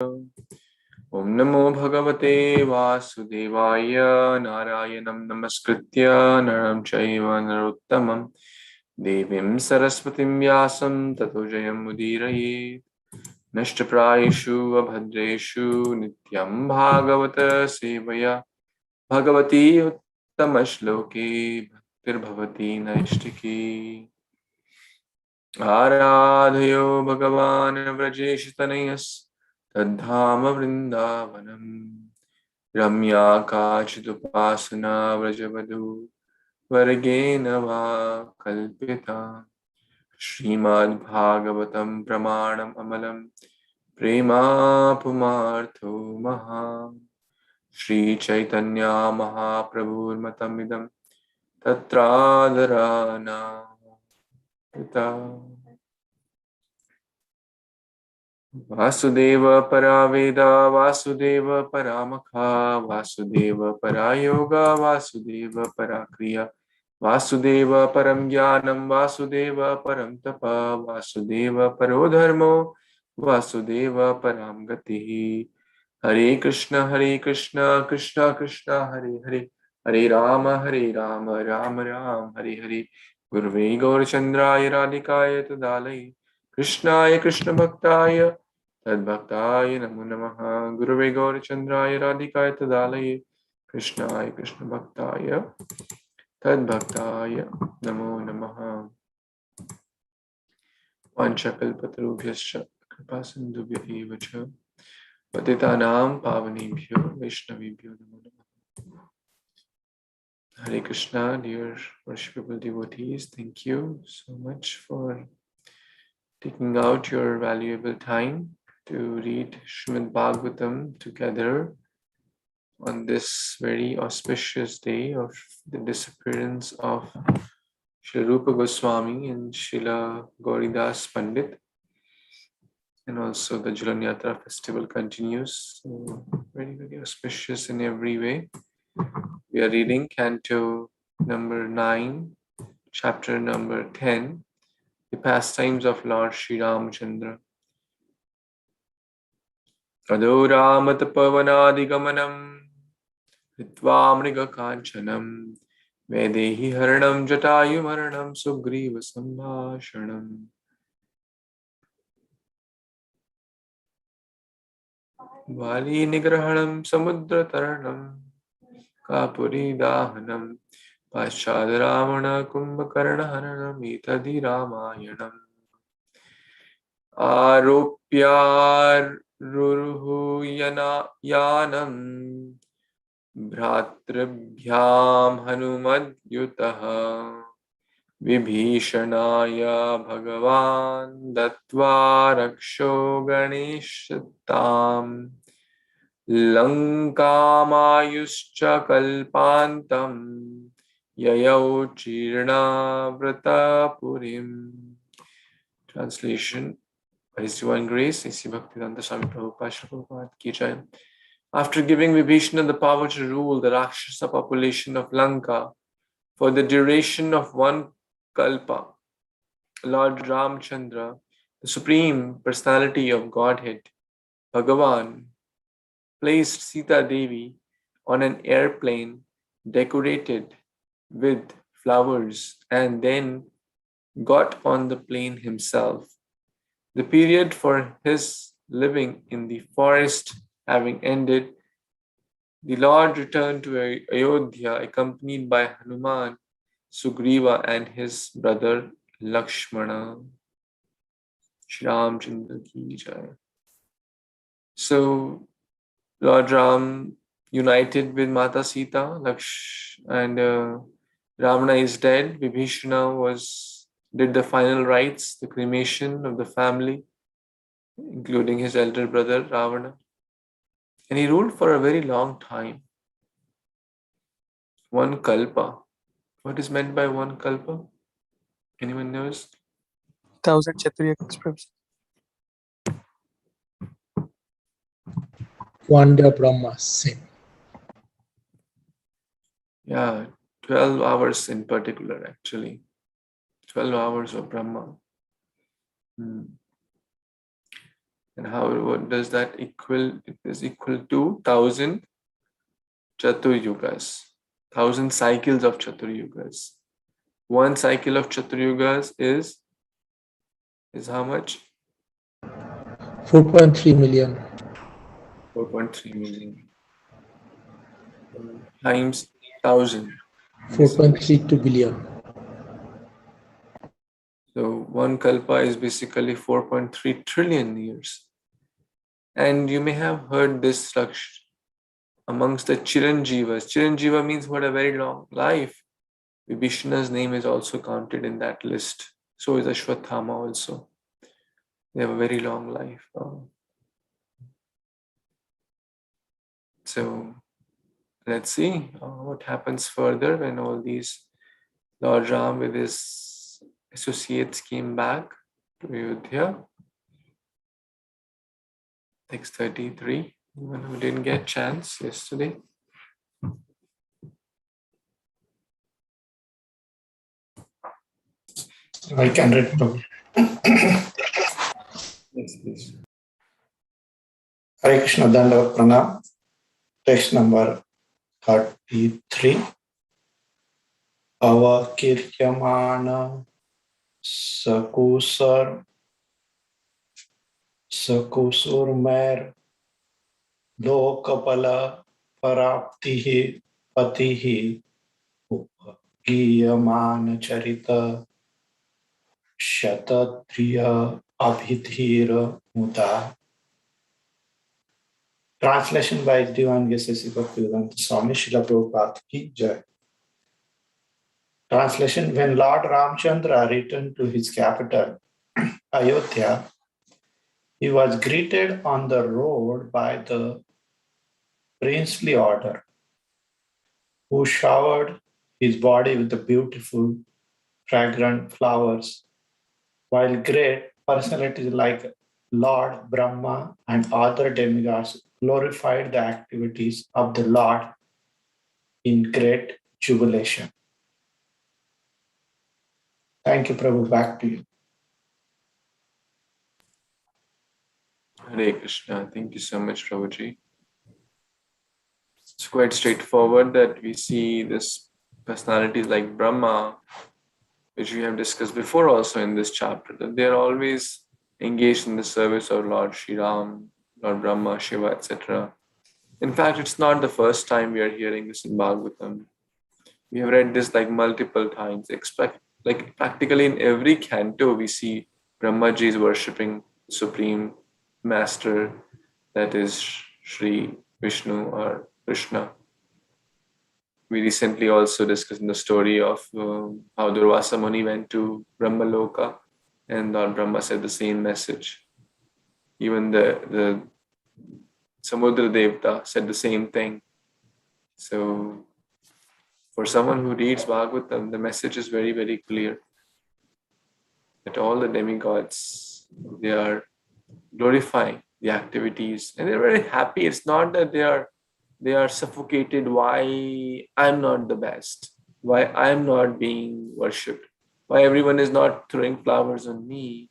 Om Namo Bhagavate Vasudevaya Narayanam Namaskritya Naram Chaiva Narottamam Devim Saraswatim Vyasam Tato Jayam Mudiraye Nashtaprayeshu Abhadreshu Nityaṁ Bhagavata-sevayā Bhagavati Uttamashloke Bhaktir-bhavati Naishtiki Aradhayo Bhagavan Vrajeshitanayas Tadhama Vrindavanam Ramya Kachidupasana Vrajavadu Vargena Va Kalpita Śrīmad-Bhāgavatam Pramanam Amalam Prema Pumartho Maha Śrī Caitanya Mahāprabhu Matamidam Tatradharana Pita Vasudeva Paraveda Vasudeva Paramakha Vasudeva Parayoga Vasudeva Parakriya Vasudeva Param Jnanam Vasudeva Param Tapa Vasudeva Parodharmo Vasudeva Param Gatihi Hare Kṛṣṇa Krishna Krishna Hare Hare Hare Rama Rama Ram Hare Hare Gurve Gaurachandraya Radhikaya Tadalai Krishnaya Krishna Bhaktaya Tad Bhaktaya Namo Namaha Gurve Gaurachandraya Radhikaya Tadalai Krishnaya Krishna Bhaktaya Tad Bhaktaya Namo Namaha Vanchakalpatarubhyascha Kripasindubhya eva cha Patitanam Pavanebhyo Vaishnavibhyo Namo Namaha. Hare Krishna, dear worshipable devotees, thank you so much for taking out your valuable time to read Śrīmad-Bhāgavatam together on this very auspicious day of the disappearance of Srila Rupa Goswami and Srila Gauridas Pandit. And also the Jhulan Yatra festival continues. So very, very auspicious in every way. We are reading Canto number 9, chapter number 10, the Pastimes of Lord Śrī Râmacandra. Ado Rāmatapavānādigamanam Hitva Mriga Kanchanam Vedehi Haranam Jatayu Maranam Sugriva Sambhāshanam. Vali Nigrahanam Samudra Taranam Kapuri Dahanam Paschadaramana Kumbhakarna Haranam Itadi Ramayanam Aropyar Ruruhu Yanam Bhratribhyam Hanumadyutaha Vibhishanaya Bhagavan Dattva Raksho Ganeshatam Lankamayuscha Kalpantam Yayau Chirna Vratapurim. Translation. By His Divine Grace, A.C. Bhaktivedanta Swami Prabhupada Srila Prabhupada Ki Jai. After giving Vibhishana the power to rule the Rakshasa population of Lanka for the duration of one kalpa, Lord Râmacandra, the Supreme Personality of Godhead, Bhagavan, placed Sita Devi on an airplane decorated with flowers and then got on the plane himself. The period for his living in the forest having ended, the Lord returned to Ayodhya accompanied by Hanuman, Sugriva and his brother Lakshmana. Śrī Râmacandra Ki Jai. So Lord Ram united with Mata Sita, and Ravana is dead. Vibhishana did the final rites, the cremation of the family, including his elder brother Ravana. And he ruled for a very long time. One kalpa. What is meant by one kalpa? Anyone knows? 1000 Kshatriya Express. Wanda Brahma Singh. Yeah, 12 hours in particular, actually. 12 hours of Brahma. And what does that equal? It is equal to 1,000 Chaturyugas, 1,000 cycles of Chaturyugas. One cycle of Chaturyugas is how much? 4.3 million. 4.3 million times 1,000. 4.32 billion. So one kalpa is basically 4.3 trillion years. And you may have heard this amongst the Chiranjivas. Chiranjiva means what, a very long life. Vibhishana's name is also counted in that list. So is Ashwatthama also. They have a very long life. So let's see what happens further when all these Lord Ram with his associates came back to Ayodhya. Text 33. Anyone who didn't get chance yesterday? I can read, Prabhu. Yes, please. Hare Kṛṣṇa Dandavat Pranam. Text number 33. Avakiryamana sakusur lokapala paraptihi patihi giyamana charita shatatriya abhidhira muta. Translation by Divine Gesesi Bhaktivedanta Swami Srila Prabhupada Ki Jai. Translation: When Lord Râmacandra returned to his capital, Ayodhya, he was greeted on the road by the princely order, who showered his body with the beautiful, fragrant flowers, while great personalities like Lord Brahma and other demigods glorified the activities of the Lord in great jubilation. Thank you, Prabhu. Back to you. Hare Krishna. Thank you so much, Prabhuji. It's quite straightforward that we see this personalities like Brahma, which we have discussed before also in this chapter, that they are always engaged in the service of Lord Shri Ram, Lord Brahma, Shiva, etc. In fact, it's not the first time we are hearing this in Bhagavatam. We have read this like multiple times. Like practically in every canto, we see Brahmaji is worshipping the Supreme Master, that is Shri Vishnu or Krishna. We recently also discussed the story of how Durvasa Muni went to Brahmaloka and Lord Brahma said the same message. Even the Samudra Devta said the same thing. So for someone who reads Bhagavatam, the message is very, very clear. That all the demigods, they are glorifying the activities and they're very happy. It's not that they are suffocated. Why I'm not the best? Why I'm not being worshipped? Why everyone is not throwing flowers on me?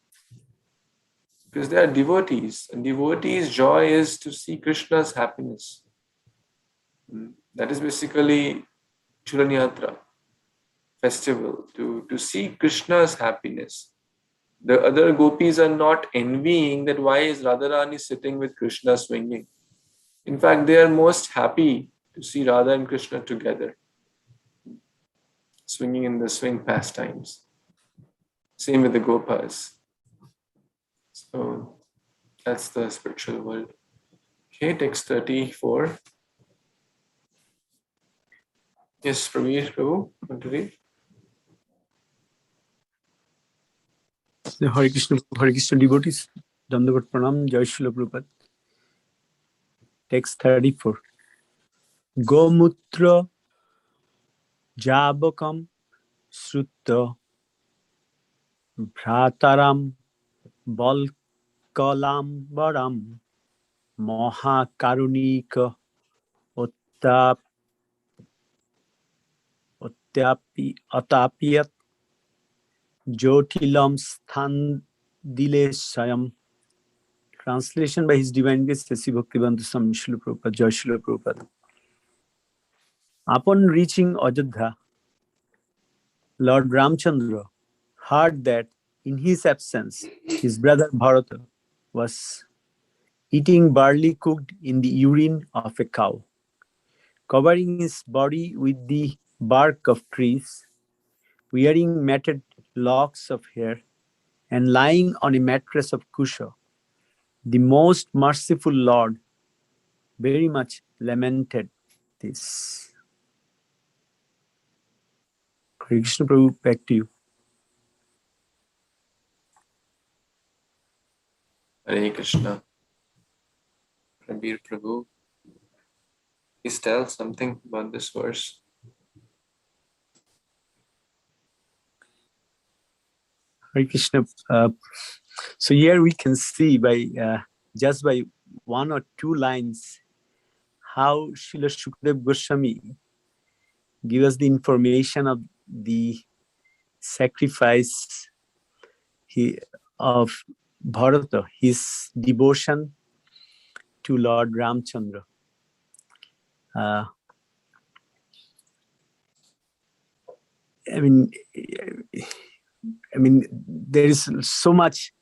Because they are devotees, and devotees' joy is to see Krishna's happiness. That is basically Churanyatra festival, to see Krishna's happiness. The other gopis are not envying that why is Radharani sitting with Krishna swinging. In fact, they are most happy to see Radha and Krishna together, swinging in the swing pastimes. Same with the gopas. So that's the spiritual world. Okay, text 34. Yes, Prabhu, want to read? The Hare Krishna devotees, Dandavat Pranam, Jai Srila Prabhupada. Text 34. Gomutra Jabakam Sutta Bhrataram Balkalambaram Mahakarunika Atapiyat Jotilam Sthan Dileshayam. Translation by His Divine Grace, Sri Bhaktivedanta Swami Srila Prabhupada, Jai Srila Prabhupada. Upon reaching Ajodhya, Lord Râmacandra heard that in his absence, his brother Bharata was eating barley cooked in the urine of a cow, covering his body with the bark of trees, wearing matted locks of hair, and lying on a mattress of kusha. The most merciful Lord very much lamented this. Hare Krishna Prabhu, back to you. Hare Krishna. Prabir Prabhu, please tell something about this verse. Hare Krishna. So here we can see by just by one or two lines how Srila Shukadeva Goswami give us the information of the sacrifice of Bharata, his devotion to Lord Râmacandra. I mean, there is so much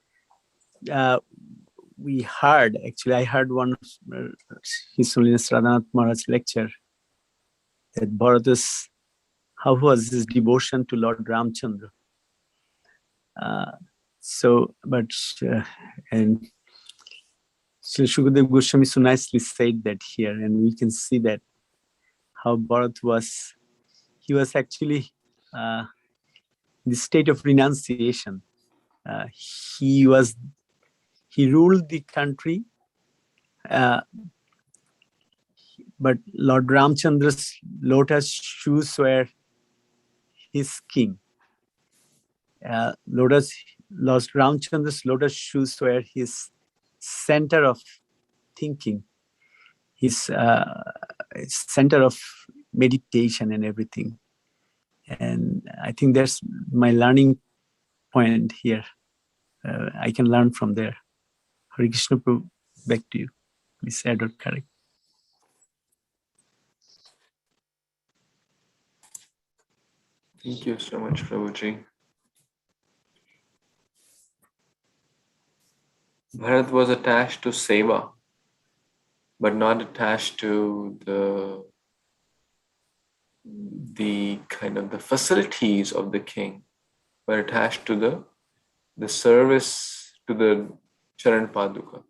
we heard. Actually, I heard one of His Holiness Radhanath Maharaj's lecture that Bharata's, how was his devotion to Lord Râmacandra. And Sri Shukadeva Goswami so nicely said that here, and we can see that how Bharat was actually in the state of renunciation. He ruled the country, but Lord Ramachandra's lotus shoes were his king. Lord Ramachandra's lotus shoes were his center of thinking, his center of meditation and everything. And I think that's my learning point here. I can learn from there. Hare Krishna Prabhu, back to you. Please add or correct. Thank you so much, Prabhuji. Bharat was attached to seva, but not attached to the kind of the facilities of the king, but attached to the service to the Charan Paduka.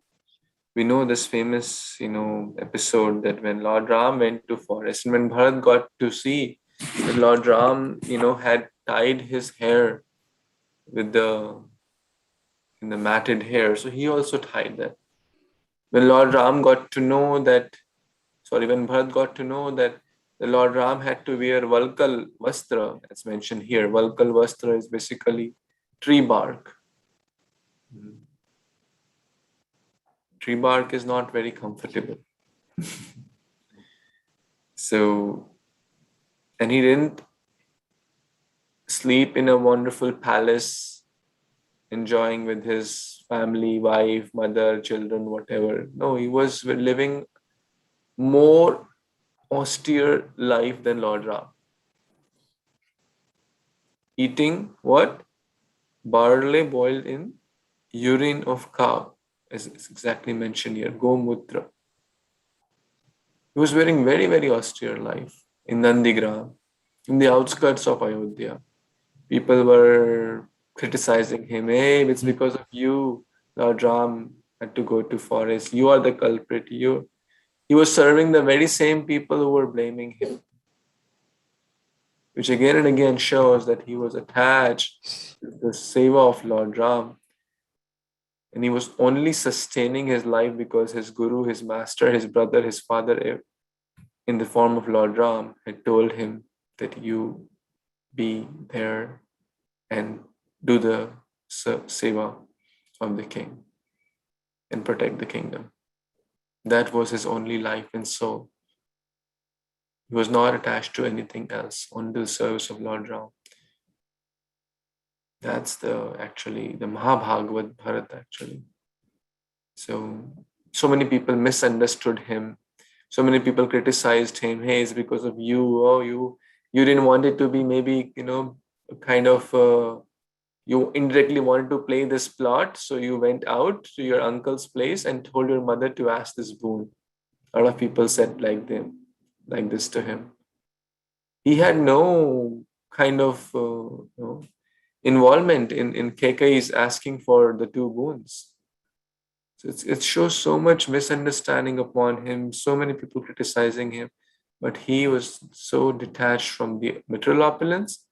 We know this famous, episode that when Lord Ram went to forest, and when Bharat got to see that Lord Ram, had tied his hair with the matted hair, so he also tied that. When Lord Ram got to know that, when Bharat got to know that the Lord Ram had to wear Valkal Vastra, as mentioned here. Valkal Vastra is basically tree bark. Tree bark is not very comfortable. And he didn't sleep in a wonderful palace, enjoying with his family, wife, mother, children, whatever. No, he was living more austere life than Lord Ram. Eating what? Barley boiled in urine of cow, as it's exactly mentioned here, Gomutra. He was wearing very, very austere life in Nandigram, in the outskirts of Ayodhya. People were criticizing him. Hey, it's because of you, Lord Ram had to go to forest. You are the culprit. He was serving the very same people who were blaming him, which again and again shows that he was attached to the seva of Lord Ram. And he was only sustaining his life because his guru, his master, his brother, his father, in the form of Lord Ram, had told him that you be there and do the seva of the king and protect the kingdom. That was his only life and soul. He was not attached to anything else, only the service of Lord Ram. That's the Mahabhagavat Bharat actually. So many people misunderstood him. So many people criticized him. Hey, it's because of you. Oh, you didn't want it to be maybe, kind of, you indirectly wanted to play this plot. So you went out to your uncle's place and told your mother to ask this boon. A lot of people said like this to him. He had no kind of involvement in Kekai's asking for the two boons. So it shows so much misunderstanding upon him, so many people criticizing him, but he was so detached from the material opulence,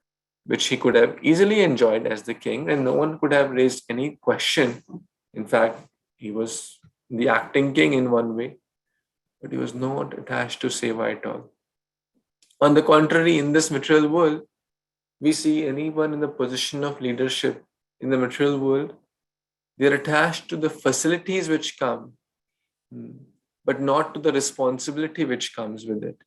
which he could have easily enjoyed as the king, and no one could have raised any question. In fact, he was the acting king in one way, but he was not attached to seva at all. On the contrary, in this material world, we see anyone in the position of leadership in the material world, they're attached to the facilities which come, but not to the responsibility which comes with it.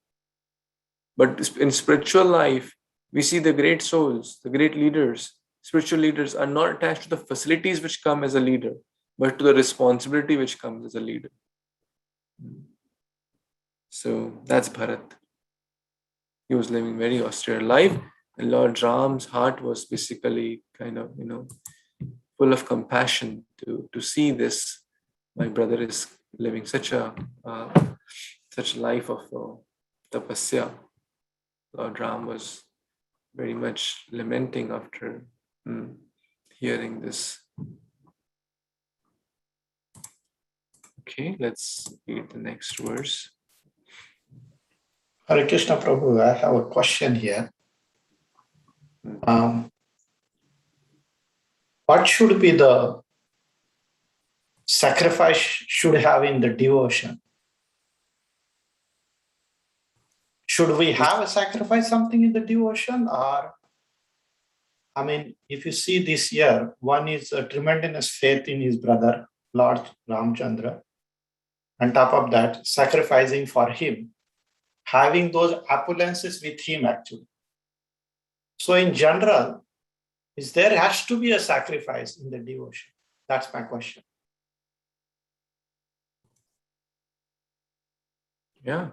But in spiritual life, we see the great souls, the great leaders, spiritual leaders are not attached to the facilities which come as a leader, but to the responsibility which comes as a leader. So that's Bharat. He was living very austere life, and Lord Ram's heart was basically kind of, full of compassion to see this. My brother is living such a life of tapasya. Lord Ram was very much lamenting after hearing this. Okay, let's read the next verse. Hare Krishna Prabhu, I have a question here. What should be the sacrifice should have in the devotion? Should we have a sacrifice something in the devotion? Or, if you see this year, one is a tremendous faith in his brother, Lord Râmacandra. On top of that, sacrificing for him, having those opulences with him actually. So in general, there has to be a sacrifice in the devotion? That's my question. Yeah.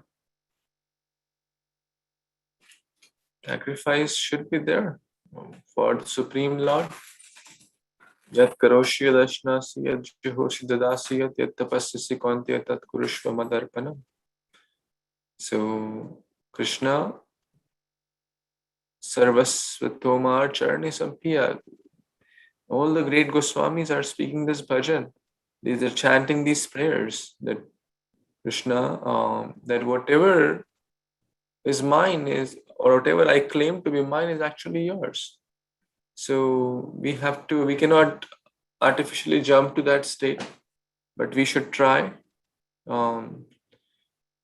Sacrifice should be there for the Supreme Lord. Yat karoshi dashnasi yat jihoshi dadasi yat tapasyasi Antya tat kurushva madarpanam. So Krishna Sarvasvatomar Charni Sampiya. All the great Goswamis are speaking this bhajan. These are chanting these prayers that Krishna, that whatever is mine is, or whatever I claim to be mine is actually yours. So we cannot artificially jump to that state, but we should try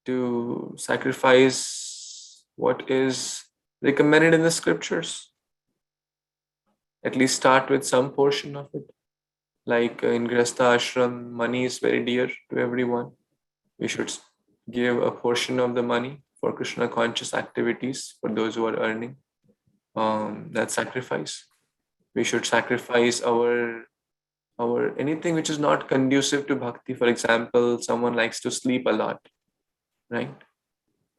to sacrifice what is recommended in the scriptures. At least start with some portion of it. Like in Grihastha Ashram, money is very dear to everyone. We should give a portion of the money for Krishna conscious activities for those who are earning. That sacrifice. We should sacrifice our anything which is not conducive to bhakti. For example, someone likes to sleep a lot, right?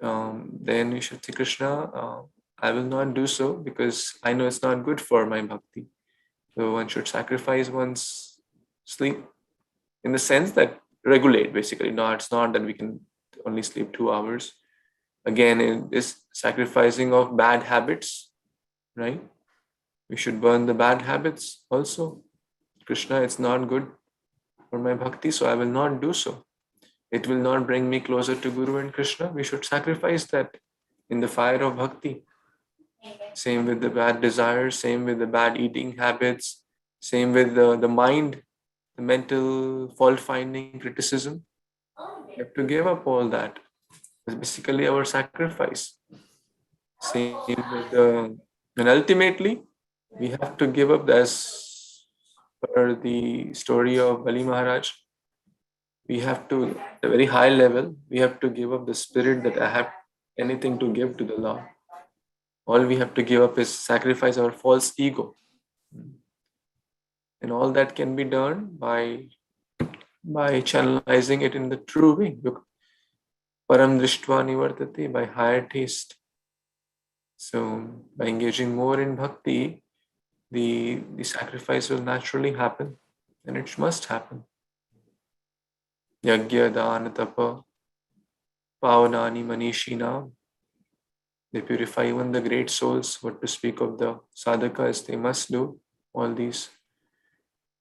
Then you should say, Krishna, I will not do so because I know it's not good for my bhakti. So one should sacrifice one's sleep in the sense that regulate, basically. No, it's not that we can only sleep 2 hours. Again, it is sacrificing of bad habits, right? We should burn the bad habits also. Krishna, it's not good for my bhakti, so I will not do so. It will not bring me closer to Guru and Krishna. We should sacrifice that in the fire of bhakti. Same with the bad desires, same with the bad eating habits, same with the mind, the mental fault-finding criticism. We have to give up all that. It's basically our sacrifice. Same with and ultimately, we have to give up, as per the story of Bali Maharaj. We have to, at a very high level, we have to give up the spirit that I have anything to give to the Lord. All we have to give up is sacrifice our false ego. And all that can be done by by channelizing it in the true way. Param drishtva nivartate, by higher taste. So by engaging more in bhakti, the sacrifice will naturally happen, and it must happen. Yagya dana tapa pavanani manishina. They purify even the great souls. What to speak of the sadhakas, they must do all these.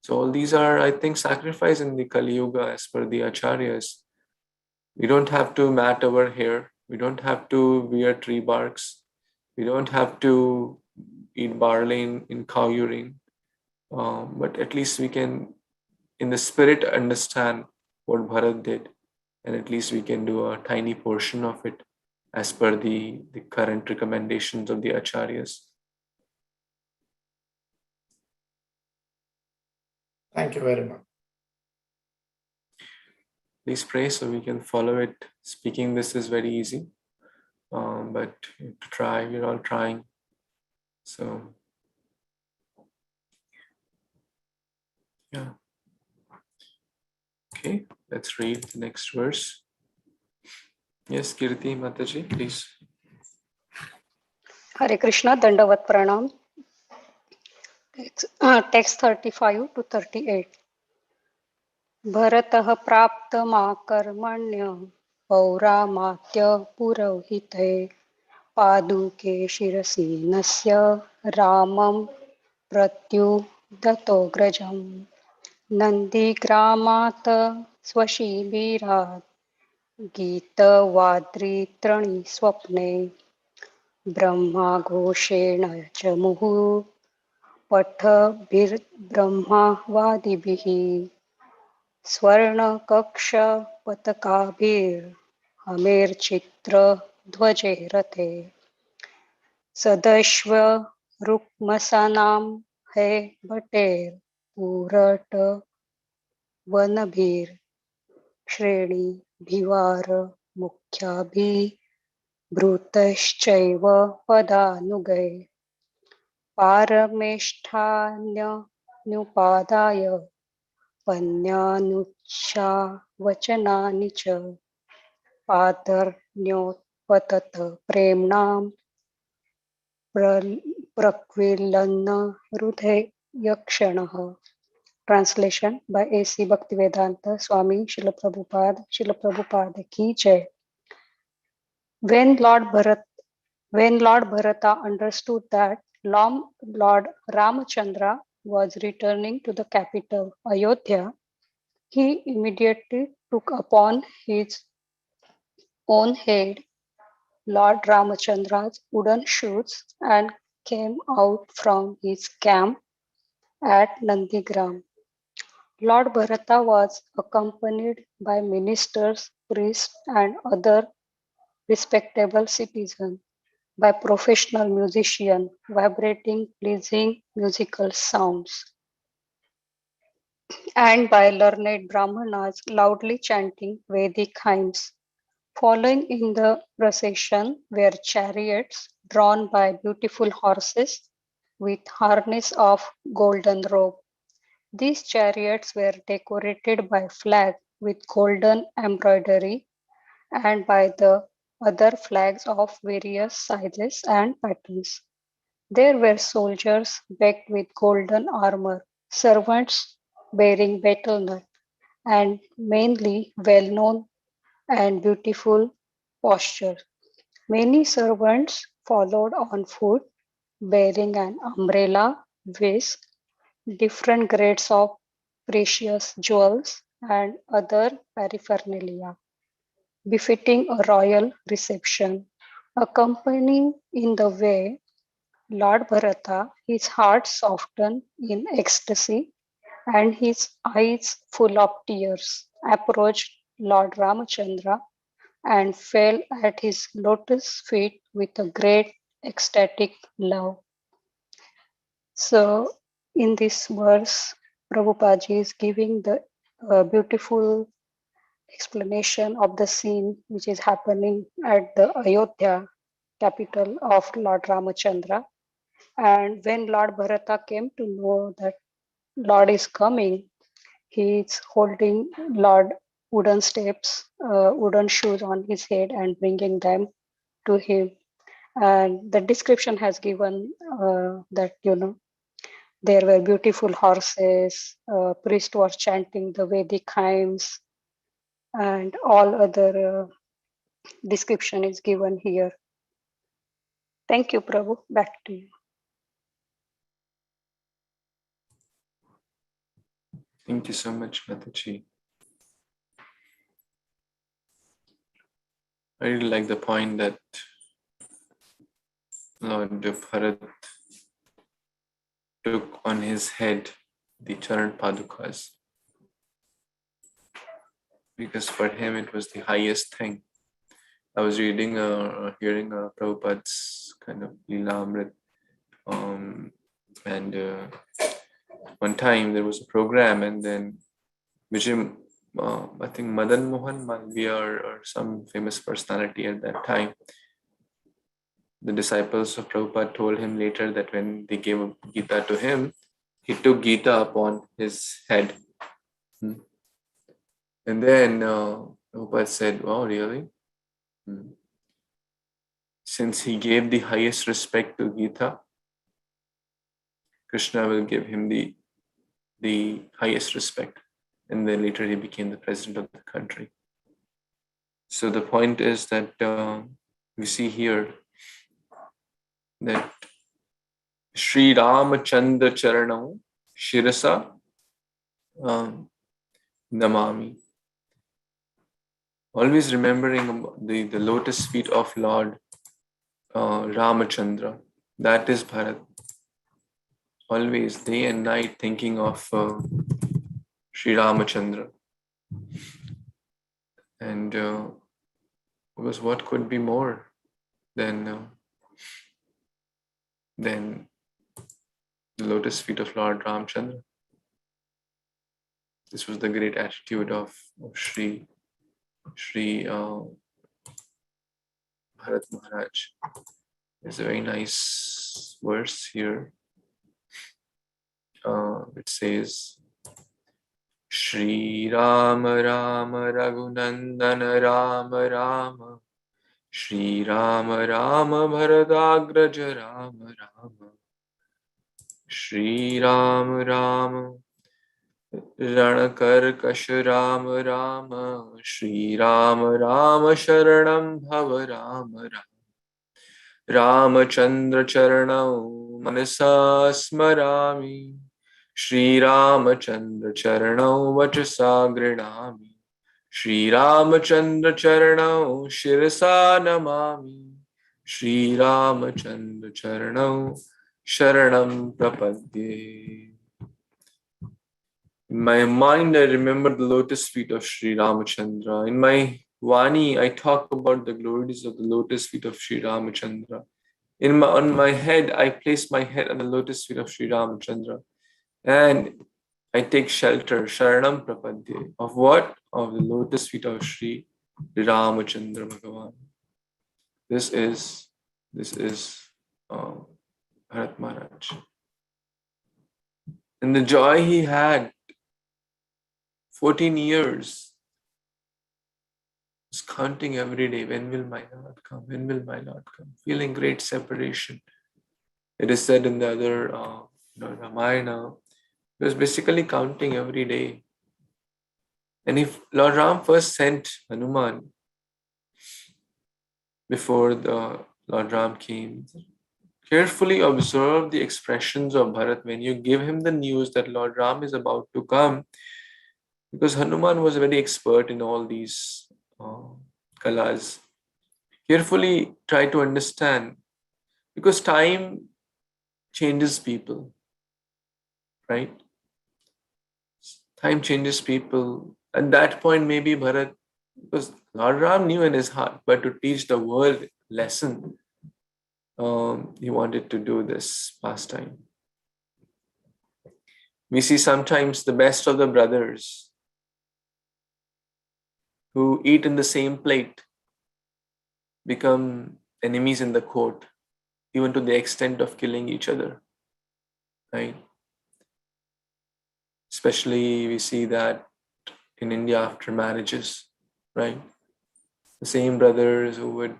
So all these are, I think, sacrifice in the Kali Yuga as per the acharyas. We don't have to mat our hair. We don't have to wear tree barks. We don't have to eat barley in cow urine. But at least we can, in the spirit, understand what Bharat did. And at least we can do a tiny portion of it as per the current recommendations of the acharyas. Thank you very much. Please pray so we can follow it. Speaking this is very easy, but to try, we're all trying. So, yeah. Okay, let's read the next verse. Yes, Kirti Mataji, please. Hare Krishna, Dandavat Pranam. Text 35 to 38. Bharatah praptamakarmanya pauramatya purohite paduke shirasi nasya ramam pratyudato grajam nandi gramat swashibirat gita vadri trani swapne brahma ghoshen cha muhu पठभिर्ब्रह्मावादिभिः स्वर्णकक्षपतकाभिर्हमेर्चित्रध्वजैरथे सदश्वरुक्मसानां हे भटेर्पूरटवनभिर्श्रेणिभिवारमुख्याभिभृतश्चैव पदानुगै पारमेष्ठान्यनुपादाय पन्यानुच्चावचनानि च पादर्ण्योत्पतत प्रेम्णां प्रक्विलन्न हृदयक्षणः. Translation by A.C. Bhaktivedanta Swami Srila Prabhupada ki jai. When Lord Bharata understood that Lord Râmacandra was returning to the capital Ayodhya, he immediately took upon his own head Lord Râmachandra's wooden shoes and came out from his camp at Nandigram. Lord Bharata was accompanied by ministers, priests, and other respectable citizens, by professional musicians vibrating pleasing musical sounds, and by learned Brahmanas loudly chanting Vedic hymns. Following in the procession were chariots drawn by beautiful horses with harness of golden robe. These chariots were decorated by flags with golden embroidery and by the other flags of various sizes and patterns. There were soldiers decked with golden armor, servants bearing betel nut, and mainly well-known and beautiful posture. Many servants followed on foot, bearing an umbrella, whisk, different grades of precious jewels, and other paraphernalia, befitting a royal reception. Accompanying in the way, Lord Bharata, his heart softened in ecstasy and his eyes full of tears, approached Lord Ramachandra and fell at his lotus feet with a great ecstatic love. So, in this verse, Prabhupada is giving the beautiful explanation of the scene which is happening at the Ayodhya, capital of Lord Ramachandra. And when Lord Bharata came to know that Lord is coming, He is holding Lord wooden steps, wooden shoes on his head and bringing them to him. And the description has given that, there were beautiful horses, priest was chanting the Vedic hymns, and all other description is given here. Thank you, Prabhu. Back to you. Thank you so much, Mataji. I really like the point that Lord Bharat took on his head the Charan Padukas, because for him it was the highest thing. I was reading, hearing Prabhupada's kind of Leela and one time there was a program, and then Vijay, I think Madan Mohan Malviya or some famous personality at that time, the disciples of Prabhupada told him later that when they gave Gita to him, he took Gita upon his head. And then Prabhupada said, "Wow, really? Since he gave the highest respect to Gita, Krishna will give him the highest respect." And then later he became the president of the country. So the point is that we see here that Śrī Râmacandra Shirasa Namami. Always remembering the lotus feet of Lord Râmacandra. That is Bharat. Always, day and night, thinking of Śrī Râmacandra. And because what could be more than the lotus feet of Lord Râmacandra? This was the great attitude of Shri Bharat Maharaj. There's a very nice verse here. It says, Shri Rama Rama Raghunandana Rama Rama Shri Rama Rama Bharadagraja Rama Rama Shri Rama Rama Râmacandra Rama Rama Shri Rama Rama Sharanam Bhava Rama Rama Râmacandra Charanam Manasa Smarami Shri Râmacandra Charanam Vachasa Grinami Shri Râmacandra Charanam Shirasa Namami Shri Râmacandra Charanam Sharanam Prapadye. In my mind, I remember the lotus feet of Shri Râmacandra. In my Vani, I talk about the glories of the lotus feet of Shri Râmacandra. On my head, I place my head on the lotus feet of Shri Râmacandra. And I take shelter, Sharanam Prapadye. Of what? Of the lotus feet of Shri Râmacandra Bhagavan. This is Bharat Maharaj. And the joy he had, 14 years, was counting every day, when will my Lord come? When will my Lord come? Feeling great separation. It is said in the other Ramayana, he was basically counting every day. And if Lord Ram first sent Hanuman before the Lord Ram came, carefully observe the expressions of Bharat when you give him the news that Lord Ram is about to come, because Hanuman was very expert in all these kalas. Carefully try to understand, because time changes people, right? Time changes people. At that point, maybe Bharat, because Lord Ram knew in his heart, but to teach the world lesson, he wanted to do this pastime. We see sometimes the best of the brothers who eat in the same plate become enemies in the court, even to the extent of killing each other, right? Especially we see that in India after marriages, right? The same brothers who would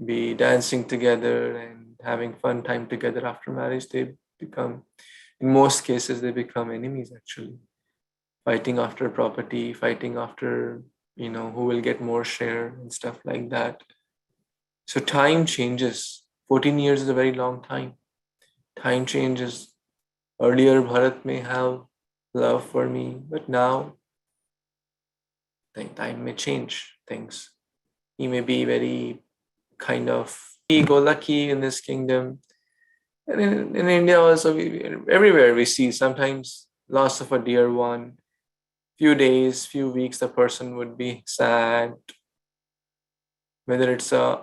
be dancing together and having fun time together after marriage, they become, in most cases, they become enemies actually. Fighting after property, fighting after, who will get more share and stuff like that. So time changes. 14 years is a very long time. Time changes. Earlier, Bharat may have love for me, but now time may change things. He may be very kind of go-lucky in this kingdom. And in India also, everywhere we see sometimes loss of a dear one. Few days, few weeks, the person would be sad. Whether it's a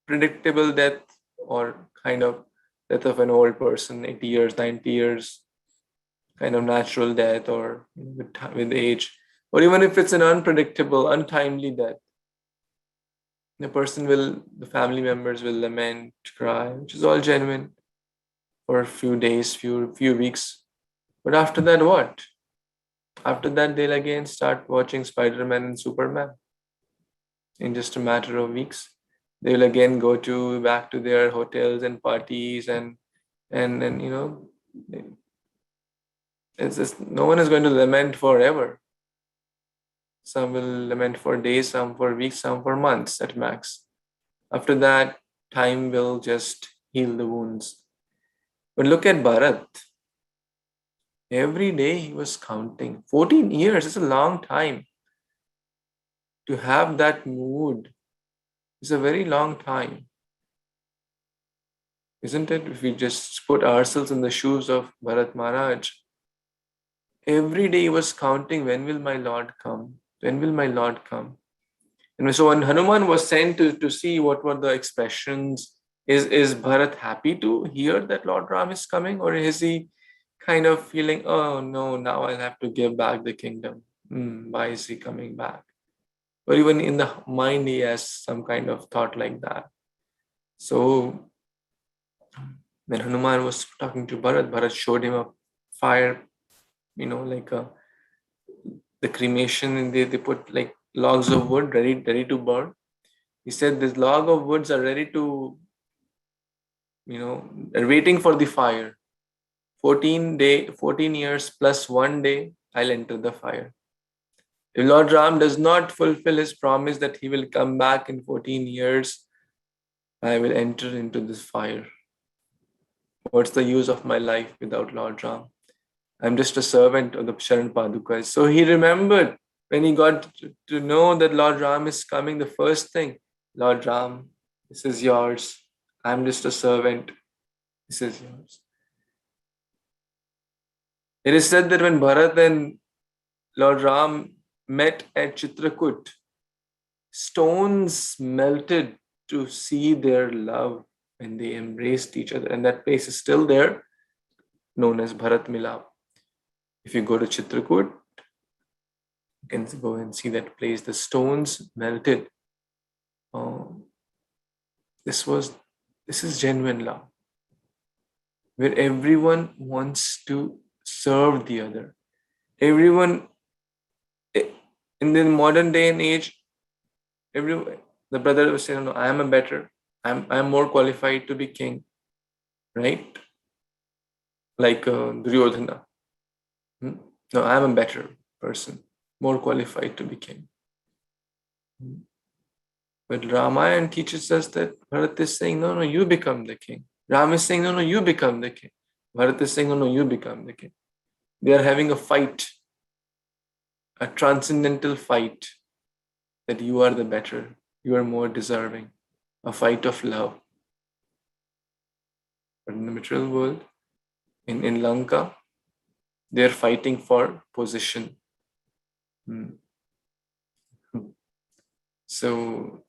predictable death or kind of death of an old person, 80 years, 90 years, kind of natural death or with age. Or even if it's an unpredictable, untimely death, the family members will lament, cry, which is all genuine for a few days, few weeks. But after that, what? After that, they'll again start watching Spider-Man and Superman. In just a matter of weeks, they will again go back to their hotels and parties and it's just, no one is going to lament forever. Some will lament for days, some for weeks, some for months at max. After that, time will just heal the wounds. But look at Bharat. Every day he was counting. 14 years is a long time. To have that mood is a very long time. Isn't it? If we just put ourselves in the shoes of Bharat Maharaj, every day he was counting, when will my Lord come? When will my Lord come? And so when Hanuman was sent to see what were the expressions, is Bharat happy to hear that Lord Ram is coming? Or is he kind of feeling, oh no, now I'll have to give back the kingdom. Why is he coming back? Or even in the mind, he has some kind of thought like that. So when Hanuman was talking to Bharat showed him a fire, like the cremation, and they put like logs of wood ready to burn. He said, this log of woods are ready to, are waiting for the fire. 14 years plus 1 day, I'll enter the fire. If Lord Ram does not fulfill his promise that he will come back in 14 years, I will enter into this fire. What's the use of my life without Lord Ram? I'm just a servant of the Sharan Padukas. So he remembered when he got to know that Lord Ram is coming, the first thing, Lord Ram, this is yours. I'm just a servant. This is yours. It is said that when Bharat and Lord Ram met at Chitrakoot, stones melted to see their love when they embraced each other. And that place is still there, known as Bharat Milap. If you go to Chitrakoot, you can go and see that place. The stones melted. This is genuine love, where everyone wants to serve the other. Everyone, in the modern day and age, the brother was saying, no, I am I'm more qualified to be king, right? Like Duryodhana. No, I am a better person, more qualified to be king. But Ramayana teaches us that Bharat is saying, no, you become the king. Ram is saying, no, you become the king. Bharat is saying, no, you become the king. They are having a fight, a transcendental fight, that you are the better, you are more deserving, a fight of love. But in the material world, in Lanka, they are fighting for position. So,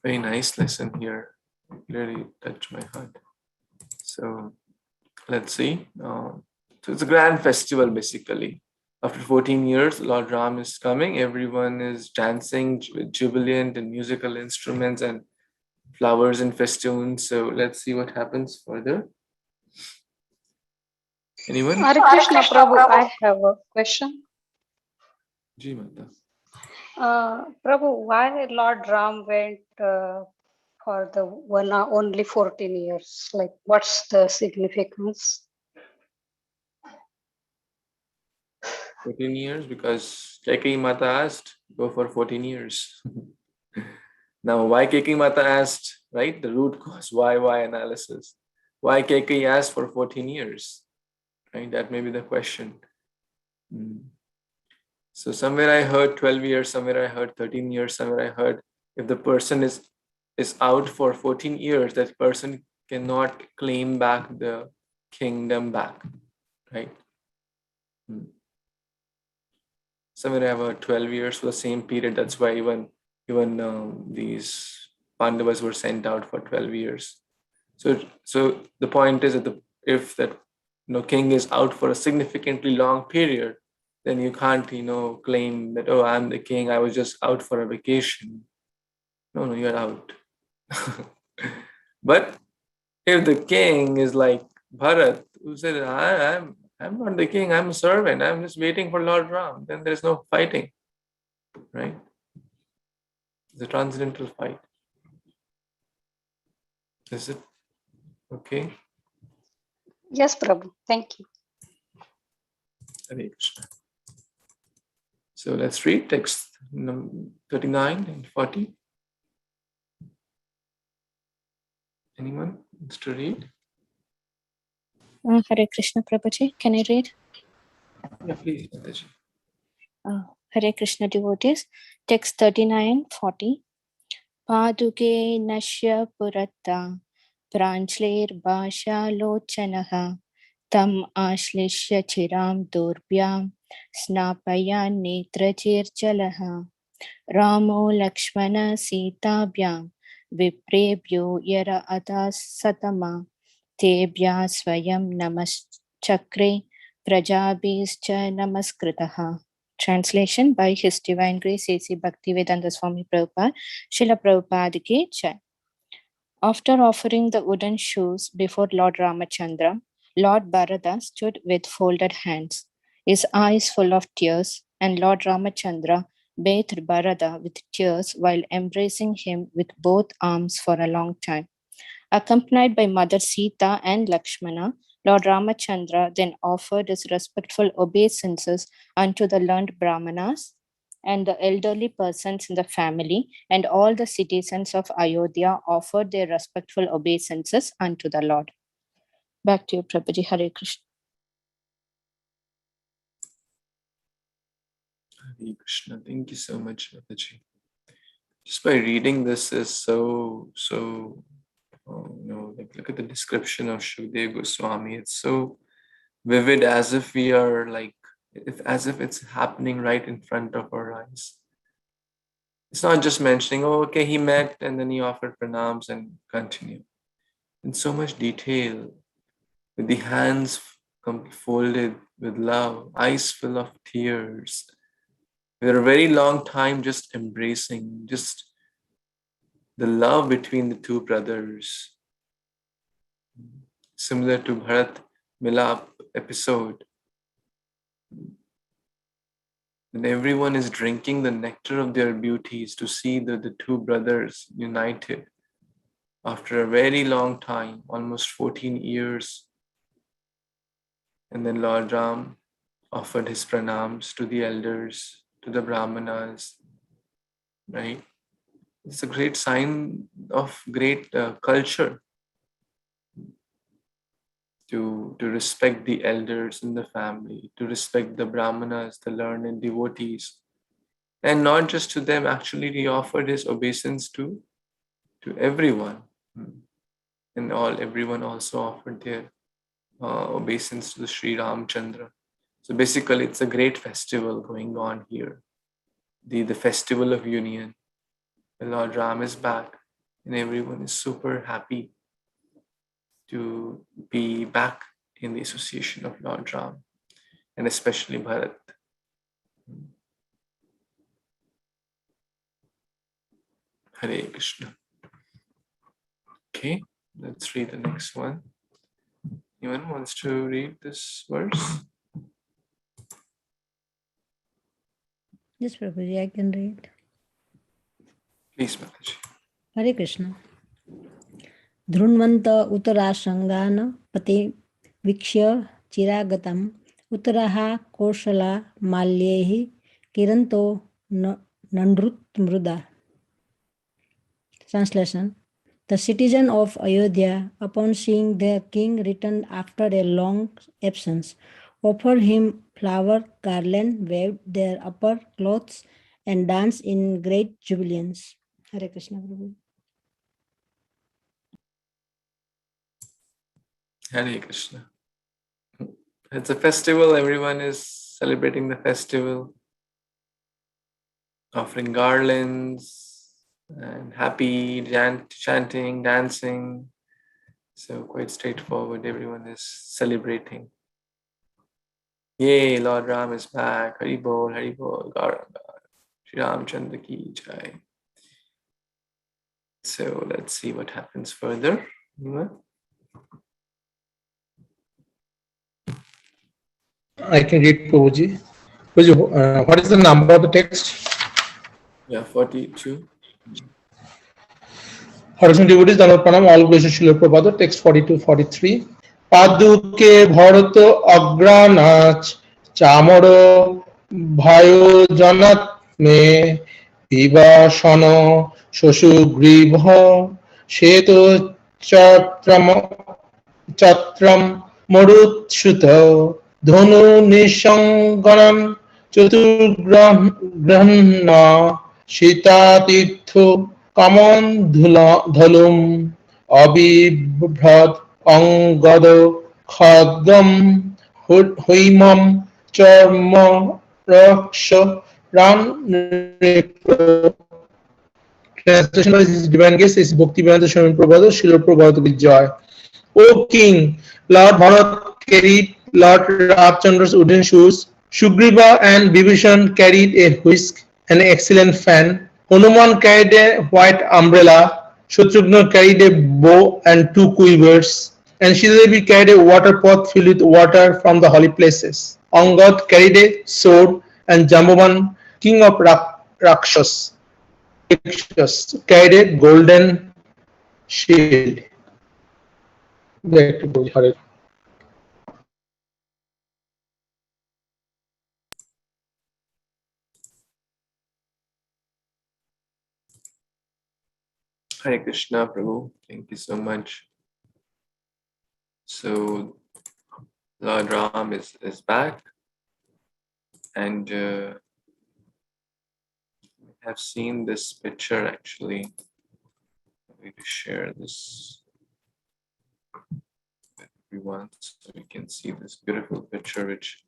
very nice lesson here. It really touched my heart. So, let's see. So it's a grand festival, basically. After 14 years, Lord Ram is coming. Everyone is dancing with jubilant and musical instruments and flowers and festoons. So let's see what happens further. Anyone? Hare Krishna Prabhu, I have a question. Ji Mata. Prabhu, why Lord Ram went for the only 14 years? Like, what's the significance? 14 years because Kaikeyi Mata asked, go for 14 years. Now, why Kaikeyi Mata asked, right? The root cause, why analysis. Why Kaikeyi asked for 14 years, right? That may be the question. So somewhere I heard 12 years, somewhere I heard 13 years, somewhere I heard if the person is out for 14 years, that person cannot claim back the kingdom back, right? Somewhere I heard 12 years for the same period. That's why even these Pandavas were sent out for 12 years. So the point is that if that king is out for a significantly long period, then you can't claim that, oh, I'm the king, I was just out for a vacation. No, you're out. But if the king is like Bharat, who said, I'm not the king, I'm a servant, I'm just waiting for Lord Ram, then there's no fighting, right? It's a transcendental fight. Is it okay? Yes, Prabhu. Thank you. Hare Krishna. So let's read text 39 and 40. Anyone wants to read? Hare Krishna Prabhuji, can I read? Yeah, please, Mataji. Hare Krishna devotees, text 39-40. Paduke nashya puratta pranchler bhasha lochanaha tam ashlishya chiram durbhyam snapaya netrachirchalaha Ramo Lakshmana Sitabhyam Viprebhyo Yara Atas Satama Tebhya Swayam Namaschakre Prajabhischa Namaskritaha. Translation by His Divine Grace A.C. Bhaktivedanta Swami Prabhupada, Srila Prabhupada Ki Jai. After offering the wooden shoes before Lord Râmacandra, Lord Bharata stood with folded hands, his eyes full of tears, and Lord Râmacandra bathed Bharata with tears while embracing him with both arms for a long time. Accompanied by Mother Sita and Lakshmana, Lord Râmacandra then offered his respectful obeisances unto the learned Brahmanas and the elderly persons in the family, and all the citizens of Ayodhya offered their respectful obeisances unto the Lord. Back to you, Prabhuji. Hare Krishna. Hare Krishna. Thank you so much, Mataji. Just by reading this is so like look at the description of Shukdev Goswami. It's so vivid, as if we are as if it's happening right in front of our eyes. It's not just mentioning, oh, okay, he met and then he offered pranams and continue. In so much detail, with the hands folded with love, eyes full of tears, with a very long time just embracing, just the love between the two brothers. Similar to Bharat Milap episode. And everyone is drinking the nectar of their beauties to see the two brothers united after a very long time, almost 14 years. And then Lord Ram offered his pranams to the elders, to the Brahmanas, right? It's a great sign of great culture to respect the elders in the family, to respect the Brahmanas, the learned devotees. And not just to them, actually he offered his obeisance to everyone. And everyone also offered their obeisance to the Sri Râmacandra. So basically it's a great festival going on here. The festival of union. The Lord Ram is back and everyone is super happy to be back in the association of Lord Ram, and especially Bharat. Hare Krishna. Okay, let's read the next one. Anyone wants to read this verse? Yes, Prabhuji, I can read. Please, Mataji. Hare Krishna. Dhrunvanta uttarasangana pate vikshya chiragatam uttaraha koshala malyehi kiranto nandrut mruda. Translation. The citizen of Ayodhya, upon seeing their king return after a long absence, offered him flower garland, waved their upper clothes, and danced in great jubilance. Hare Krishna Prabhu. Hare Krishna. It's a festival. Everyone is celebrating the festival, offering garlands and happy chanting, dancing. So quite straightforward. Everyone is celebrating. Yay, Lord Ram is back. Hari Bol, Gauranga. Śrī Râmacandra ki jai. So let's see what happens further. I can read Prabhuji. Prabhuji, what is the number of the text? Yeah, 42. Hare Kṛṣṇa devotees, Dhanavad Pranam, all glories to Srila Prabhupada, text 42-43. Paduke Bharata Agranach Chamara Bhayo Janat Me Vivasana Shosugriva Sheto Chatram Marutsuta Dhonu Nishangaram Chaturgrahna Shitatirtho Kaman Dhalum Abhibhrat Angada Khadgam Huimam Charma Raksha Ram Translation by his divine guest is Bhaktivedanta Swami Prabhupada, Srila Prabhupada ki jai. O King, Lord Bharat carried Lord Ramachandra's wooden shoes. Sugriva and Vibhishan carried a whisk, an excellent fan. Hanuman carried a white umbrella. Shatrughna carried a bow and 2 quivers. And Sitadevi carried a water pot filled with water from the holy places. Angad carried a sword, and Jambavan, king of Rakshas, carried a golden shield. Back to Prabhuji. Hare. Hare Krishna, Prabhu. Thank you so much. So, Lord Ram is back, and I have seen this picture actually. I'm going to share this with everyone so we can see this beautiful picture, which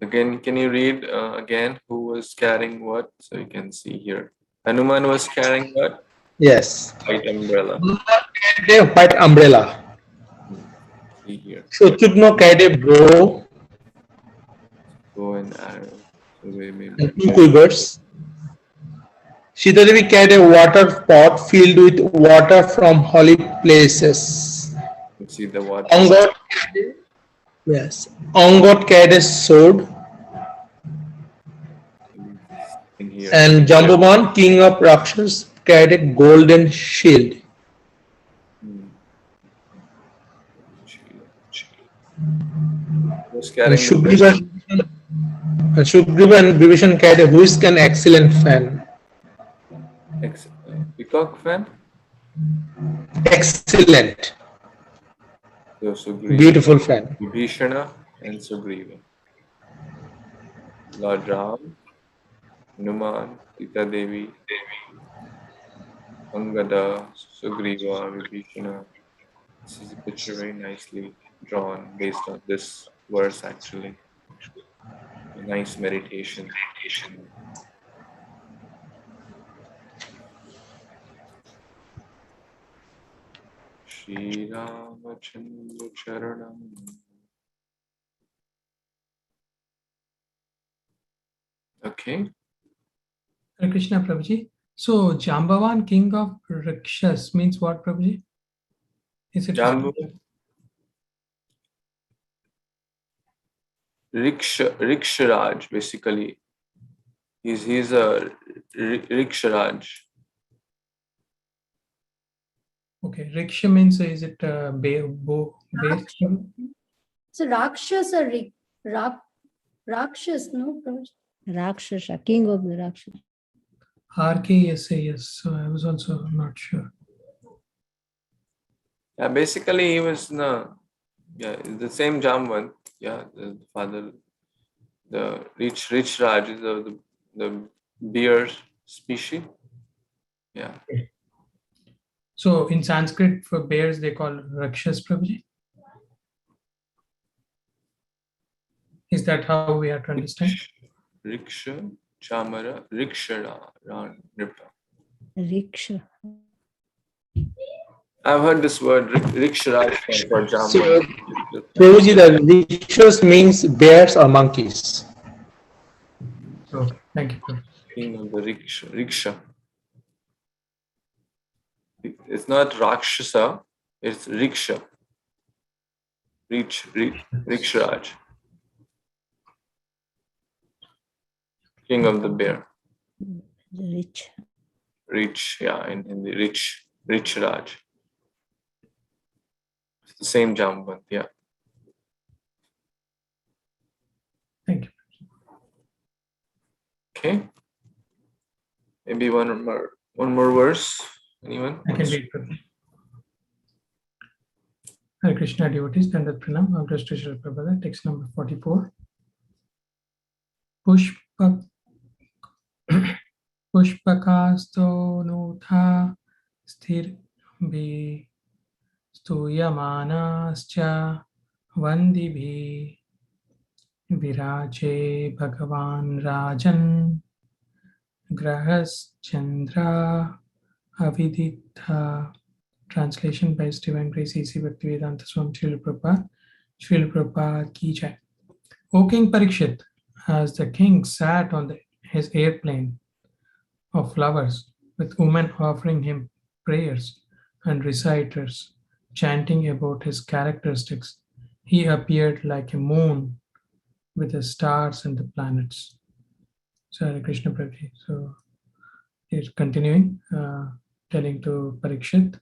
again, can you read again who was carrying what? So you can see here. Hanuman was carrying what? Yes. White umbrella. Carried a white umbrella. See here. Shatrughna carried a bow Bow and arrow. So we may and 2 quivers. Sitadevi carried a water pot filled with water from holy places. see the water. Angad carried a sword, In here. and Jambavan, king of Rakshas, carried a golden shield. Was And carrying Sugriva and Vibhishan carried a whisk and excellent fan. peacock fan. Excellent. So Sugriva, Beautiful fan. Vibhishana and Sugriva. Lord Ram, Hanuman, Sita Devi, Angada, Sugriva, Vibhishana. This is a picture very nicely drawn based on this verse actually. A nice meditation. Śrī Râmacandra Charanam Okay. Hare Krishna, Prabhuji. So, Jambavan, king of Rakshas, means what, Prabhuji? Is it Jambu. Riksharaj, basically. He's a Riksharaj. Okay, Riksha means, is it based? So Rakshasa, Rakshas, no? Rakshasa, king of the Rakshasa. RKSA, yes. So I was also not sure. Yeah, basically he was the same Jamban. Yeah, the father, the rich Raj is the bear species. Yeah. So in Sanskrit for bears they call Rakshas, Prabhuji. Is that how we have to understand? Riksha, Chamara, Rikshara, Nripa. Riksha. I've heard this word Rikshara for So, Jamban. Prabhuji, the Rikshas means bears or monkeys. Okay, thank you, Prabhuji. King of the Riksha. It's not Rakshasa, it's Riksha. Riksharaj. King of the bear. Rich. Rich, yeah, in the rich Raj. It's the same Jamban, yeah. Thank you. Okay. Maybe one more verse. Anyone? I can read, Prabhuji. Hare Krishna devotees, Dandat Pranam, Avdras to Srila Prabhupada, text number 44. Pushpakasto nutha sthir bhi stuyamanascha vandibhi viraje bhagavan rajan grahas chandra aviditha. Translation by His Divine Grace A.C. Bhaktivedanta Swami Srila Prabhupada ki jai. O King Parikshit, as the king sat on his airplane of flowers, with women offering him prayers and reciters chanting about his characteristics, he appeared like a moon with the stars and the planets. So Hare Krishna Prabhuji. So he's continuing, telling to Parikshit,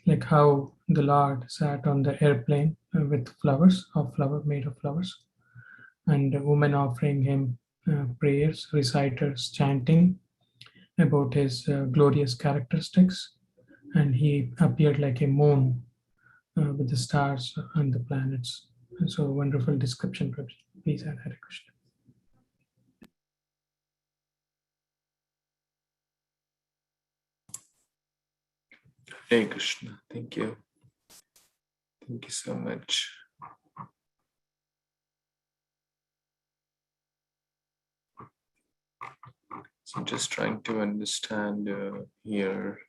like how the Lord sat on the airplane with flowers, made of flowers, and women offering him prayers, reciters chanting about his glorious characteristics, and he appeared like a moon with the stars and the planets. And so, wonderful description, Prabhuji. Please add Hare Krishna. Hare Krishna. Thank you. Thank you so much. So I'm just trying to understand here.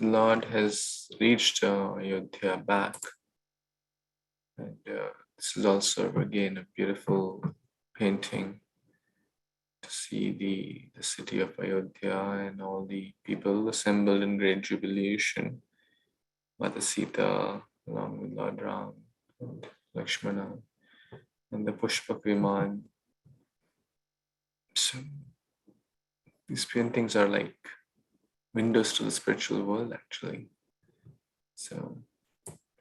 The Lord has reached Ayodhya back. And this is also again a beautiful painting to see the city of Ayodhya and all the people assembled in great jubilation. Mata Sita along with Lord Ram and Lakshmana and the Pushpak Viman. So these paintings are like windows to the spiritual world actually. So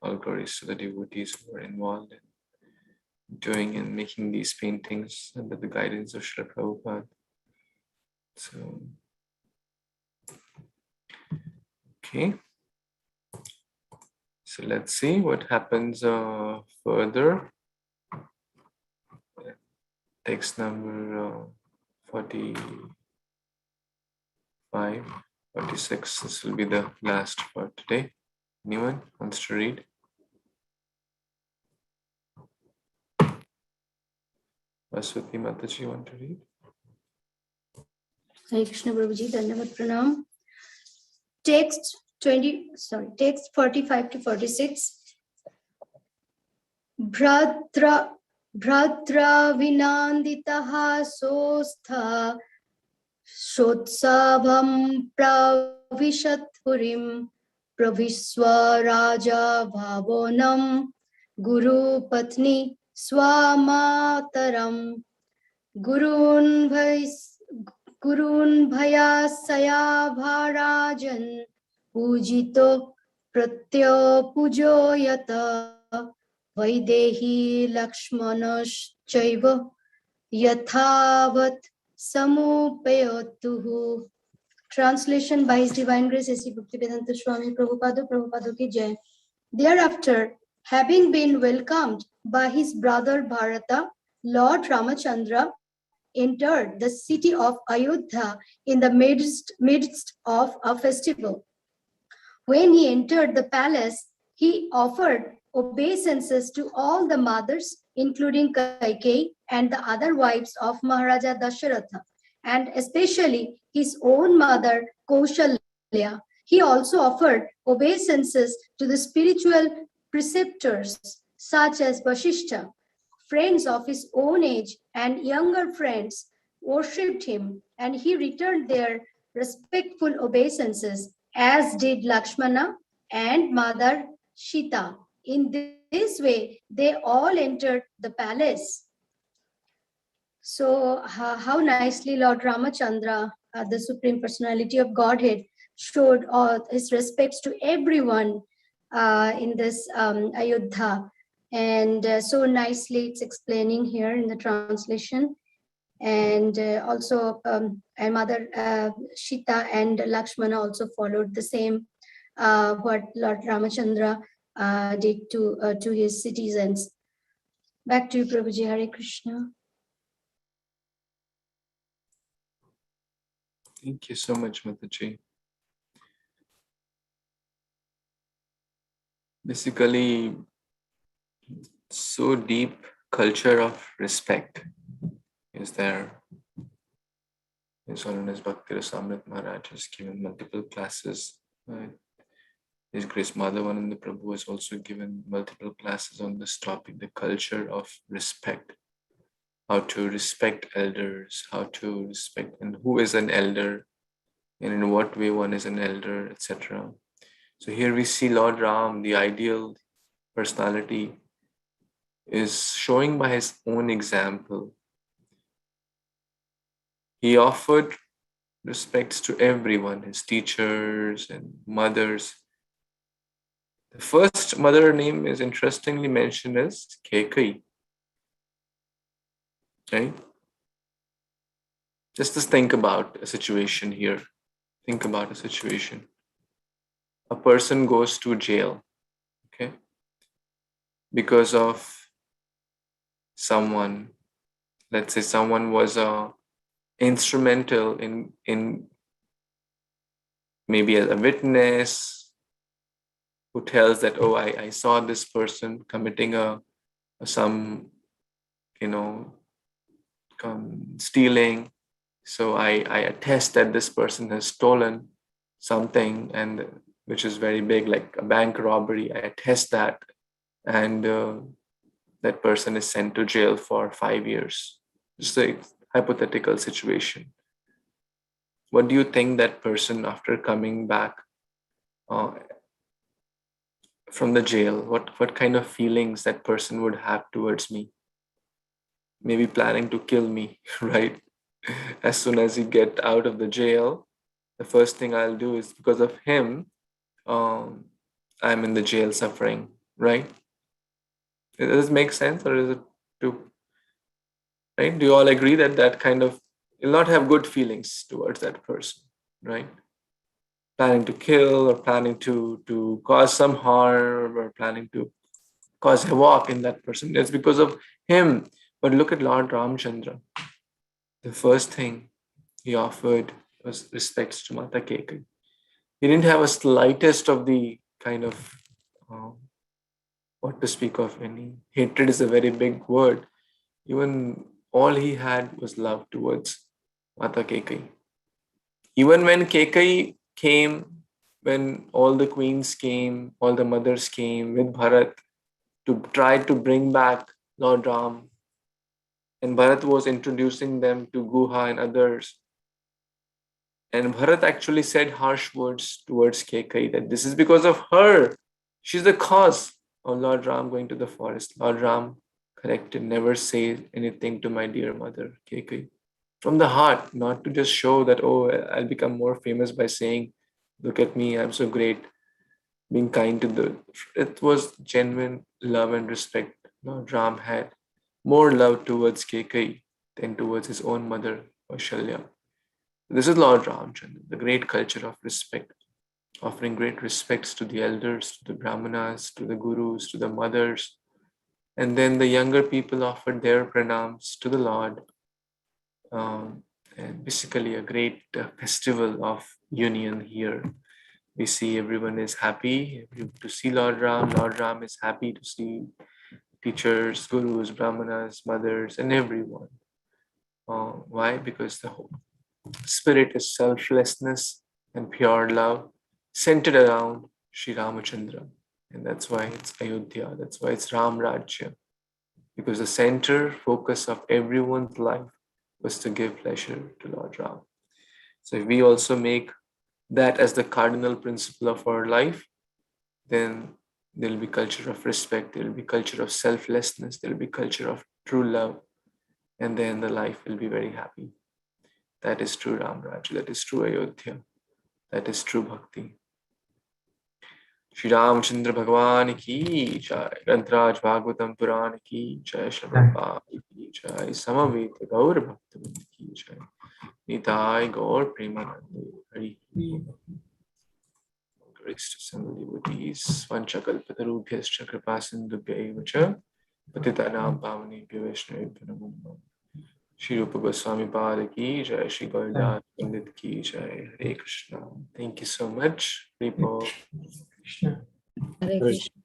all glories to the devotees who are involved in doing and making these paintings under the guidance of Srila Prabhupada. So, okay. So let's see what happens further. Text number 45, 46. This will be the last for today. Anyone wants to read? Vaswati Mataji, want to read? Hare Krishna Prabhuji, Dandavat Pranam. Text text 45 to 46. Bhratra vinanditaha sostha Shotsavam pravishat purim praviswa raja bhavonam guru patni swamataram gurun bhayasaya bharajan pujito pratyo pujoyata vaidehi lakshmanaschaiva yathavat Samupayotuhu. Translation by His Divine Grace A.C. Bhaktivedanta Swami Prabhupada ki Jai. Thereafter, having been welcomed by his brother Bharata, Lord Râmacandra entered the city of Ayodhya in the midst of a festival. When he entered the palace, he offered obeisances to all the mothers, including Kaikeyi and the other wives of Maharaja Dasharatha, and especially his own mother Kaushalya. He also offered obeisances to the spiritual preceptors such as Vasishtha. Friends of his own age and younger friends worshipped him, and he returned their respectful obeisances, as did Lakshmana and Mother Sita. In this way, they all entered the palace. So, how nicely Lord Râmacandra, the Supreme Personality of Godhead, showed his respects to everyone in this Ayodhya. And so nicely it's explaining here in the translation. And also Mother Sita and Lakshmana also followed the same what Lord Râmacandra did to his citizens. Back to you, Prabhuji. Hare Krishna. Thank you so much, Mataji. Basically, so deep culture of respect is there. His Holiness Bhakti Rasamrit Maharaj has given multiple classes. His Grace Madhavananda Prabhu has also given multiple classes on this topic, the culture of respect. How to respect elders, how to respect and who is an elder, and in what way one is an elder, etc. So here we see Lord Ram, the ideal personality, is showing by his own example. He offered respects to everyone, his teachers and mothers. The first mother name is interestingly mentioned as Kaikeyi. Right? Just think about a situation here. Think about a situation. A person goes to jail, okay, because of someone. Let's say someone was instrumental in maybe a witness who tells that, oh, I saw this person committing some, stealing. So I attest that this person has stolen something, and which is very big, like a bank robbery. I attest that, and that person is sent to jail for 5 years. Just a hypothetical situation. What do you think that person, after coming back from the jail, what kind of feelings that person would have towards me? Maybe planning to kill me, right? As soon as he get out of the jail, the first thing I'll do is, because of him, I'm in the jail suffering, right? Does it make sense, or is it too, right? Do you all agree that kind of, you'll not have good feelings towards that person, right? Planning to kill, or planning to cause some harm, or planning to cause havoc in that person. It's because of him. But look at Lord Râmacandra. The first thing he offered was respects to Mata Kaikeyi. He didn't have a slightest of the kind of, what to speak of, any hatred is a very big word. Even all he had was love towards Mata Kaikeyi. Even when Kaikeyi came when all the queens came, all the mothers came with Bharat to try to bring back Lord Ram, and Bharat was introducing them to Guha and others, and Bharat actually said harsh words towards Kekai that this is because of her. She's the cause of Lord Ram going to the forest. Lord Ram corrected, never say anything to my dear mother, Kekai. From the heart, not to just show that, oh, I'll become more famous by saying, look at me, I'm so great, being kind to the... It was genuine love and respect. Lord Ram had more love towards Kekai than towards his own mother, Kaushalya. This is Lord Ramacandra, the great culture of respect, offering great respects to the elders, to the brahmanas, to the gurus, to the mothers. And then the younger people offered their pranams to the Lord. And basically a great festival of union here. We see everyone is happy to see Lord Ram. Lord Ram is happy to see teachers, gurus, brahmanas, mothers, and everyone. Why? Because the whole spirit is selflessness and pure love centered around Śrī Râmacandra. And that's why it's Ayodhya. That's why it's Ram Rajya. Because the center focus of everyone's life was to give pleasure to Lord Ram. So if we also make that as the cardinal principle of our life, then there will be culture of respect, there will be culture of selflessness, there will be culture of true love, and then the life will be very happy. That is true Ram Raj, that is true Ayodhya, that is true Bhakti. Śrī Râmacandra Bhagwan ki jai, Grantraj Bhagavatam Puran ki jai, Śrīmad-Bhāgavatam ki jai, Samaveta Gaur Bhaktavan ki jai, Nityaṁ Gaur Premanande Hari Kṛṣṇa. Grace to assemble devotees, Vanchakalpatarubhyascha Kripasindubhya cha, Patitanam Pavanebhyo Vaishnavebhyo Namo Namaha. Shri Rupa Goswami Pada ki jai, Shri Gauridas Pandit ki jai, Hare Kṛṣṇa. Thank you so much, people. Hare Krishna. Hare Krishna.